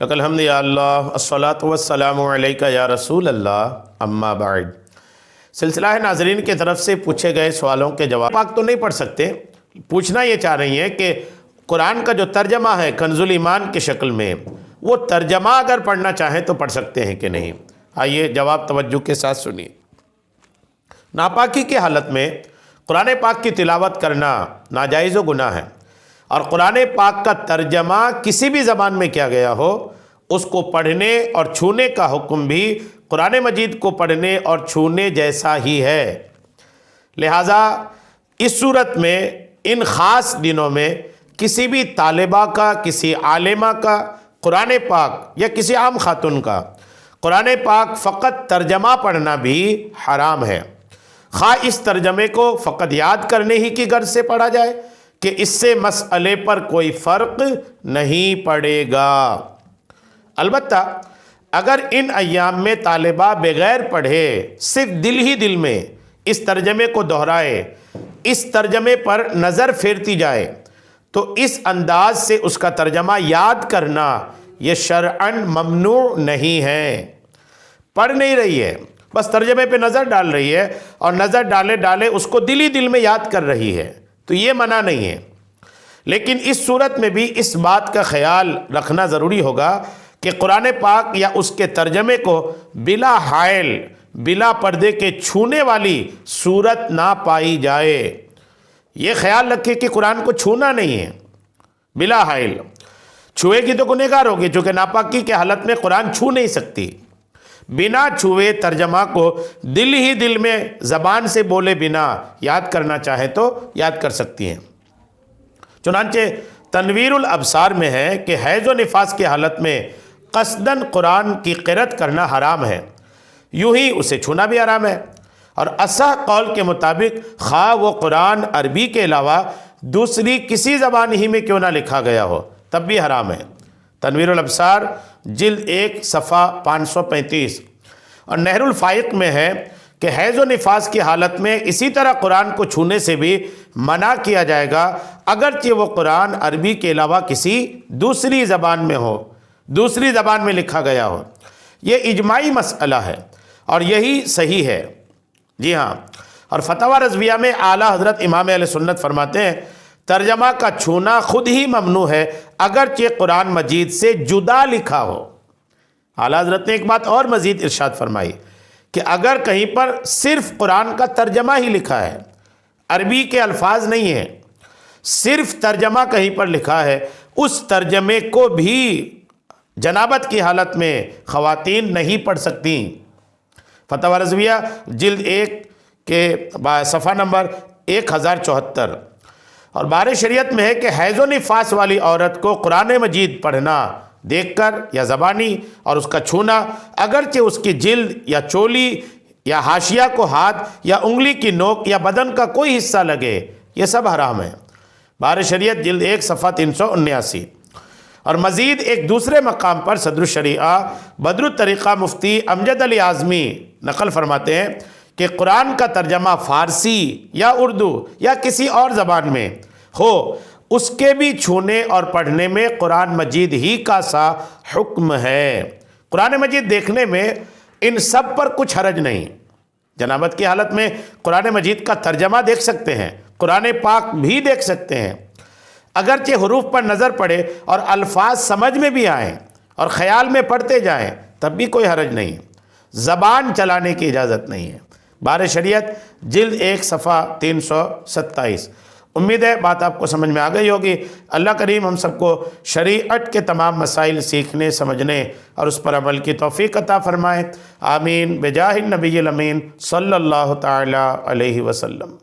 لک الحمد یا اللہ الصلاۃ والسلام علیک یا رسول اللہ اما بعد۔ سلسلہ ناظرین کی طرف سے پوچھے گئے سوالوں کے جواب پاک تو نہیں پڑھ سکتے، پوچھنا یہ چاہ رہی ہیں کہ قرآن کا جو ترجمہ ہے کنز الایمان کی شکل میں، وہ ترجمہ اگر پڑھنا چاہیں تو پڑھ سکتے ہیں کہ نہیں۔ آئیے جواب توجہ کے ساتھ سنیے۔ ناپاکی کی حالت میں قرآن پاک کی تلاوت کرنا ناجائز و گناہ ہے، اور قرآن پاک کا ترجمہ کسی بھی زبان میں کیا گیا ہو اس کو پڑھنے اور چھونے کا حکم بھی قرآن مجید کو پڑھنے اور چھونے جیسا ہی ہے۔ لہٰذا اس صورت میں ان خاص دنوں میں کسی بھی طالبہ کا، کسی عالمہ کا قرآن پاک یا کسی عام خاتون کا قرآن پاک فقط ترجمہ پڑھنا بھی حرام ہے، خواہ اس ترجمے کو فقط یاد کرنے ہی کی غرض سے پڑھا جائے کہ اس سے مسئلے پر کوئی فرق نہیں پڑے گا۔ البتہ اگر ان ایام میں طالبہ بغیر پڑھے صرف دل ہی دل میں اس ترجمے کو دہرائے، اس ترجمے پر نظر پھیرتی جائے، تو اس انداز سے اس کا ترجمہ یاد کرنا یہ شرعاً ممنوع نہیں ہے۔ پڑھ نہیں رہی ہے، بس ترجمے پہ نظر ڈال رہی ہے، اور نظر ڈالے ڈالے اس کو دل ہی دل میں یاد کر رہی ہے، تو یہ منع نہیں ہے۔ لیکن اس صورت میں بھی اس بات کا خیال رکھنا ضروری ہوگا کہ قرآن پاک یا اس کے ترجمے کو بلا حائل، بلا پردے کے چھونے والی صورت نہ پائی جائے۔ یہ خیال رکھے کہ قرآن کو چھونا نہیں ہے بلا حائل، چھوئے گی تو گنہگار ہوگی، چونکہ ناپاکی کے حالت میں قرآن چھو نہیں سکتی۔ بنا چھوئے ترجمہ کو دل ہی دل میں زبان سے بولے بنا یاد کرنا چاہے تو یاد کر سکتی ہیں۔ چنانچہ تنویر الابصار میں ہے کہ حیض و نفاس کی حالت میں قصداً قرآن کی قرأت کرنا حرام ہے، یوں ہی اسے چھونا بھی حرام ہے، اور اصح قول کے مطابق خواہ وہ قرآن عربی کے علاوہ دوسری کسی زبان ہی میں کیوں نہ لکھا گیا ہو تب بھی حرام ہے۔ تنویر الابصار جلد 1 صفحہ 535۔ اور نہر الفائق میں ہے کہ حیض و نفاس کی حالت میں اسی طرح قرآن کو چھونے سے بھی منع کیا جائے گا، اگرچہ وہ قرآن عربی کے علاوہ کسی دوسری زبان میں ہو، دوسری زبان میں لکھا گیا ہو۔ یہ اجماعی مسئلہ ہے اور یہی صحیح ہے۔ جی ہاں، اور فتاوی رضویہ میں اعلیٰ حضرت امام اہل سنت فرماتے ہیں ترجمہ کا چھونا خود ہی ممنوع ہے، اگرچہ قرآن مجید سے جدا لکھا ہو۔ اعلیٰ حضرت نے ایک بات اور مزید ارشاد فرمائی کہ اگر کہیں پر صرف قرآن کا ترجمہ ہی لکھا ہے، عربی کے الفاظ نہیں ہیں، صرف ترجمہ کہیں پر لکھا ہے، اس ترجمے کو بھی جنابت کی حالت میں خواتین نہیں پڑھ سکتی۔ فتاوی رضویہ جلد 1 کے صفحہ نمبر 1074۔ اور بار شریعت میں ہے کہ حیض و نفاس والی عورت کو قرآن مجید پڑھنا دیکھ کر یا زبانی اور اس کا چھونا، اگرچہ اس کی جلد یا چولی یا حاشیہ کو ہاتھ یا انگلی کی نوک یا بدن کا کوئی حصہ لگے، یہ سب حرام ہے۔ بار شریعت جلد 1 صفحہ 379۔ اور مزید ایک دوسرے مقام پر صدر الشریعہ بدر الطریقہ مفتی امجد علی اعظمی نقل فرماتے ہیں کہ قرآن کا ترجمہ فارسی یا اردو یا کسی اور زبان میں ہو، اس کے بھی چھونے اور پڑھنے میں قرآن مجید ہی کا سا حکم ہے۔ قرآن مجید دیکھنے میں ان سب پر کچھ حرج نہیں۔ جنابت کی حالت میں قرآن مجید کا ترجمہ دیکھ سکتے ہیں، قرآن پاک بھی دیکھ سکتے ہیں، اگرچہ حروف پر نظر پڑے اور الفاظ سمجھ میں بھی آئیں اور خیال میں پڑھتے جائیں تب بھی کوئی حرج نہیں، زبان چلانے کی اجازت نہیں ہے۔ بار شریعت جلد 1 صفحہ 327۔ امید ہے بات آپ کو سمجھ میں آ گئی ہوگی۔ اللہ کریم ہم سب کو شریعت کے تمام مسائل سیکھنے، سمجھنے اور اس پر عمل کی توفیق عطا فرمائے۔ آمین بجاہ النبی الامین صلی اللہ تعالی علیہ وسلم۔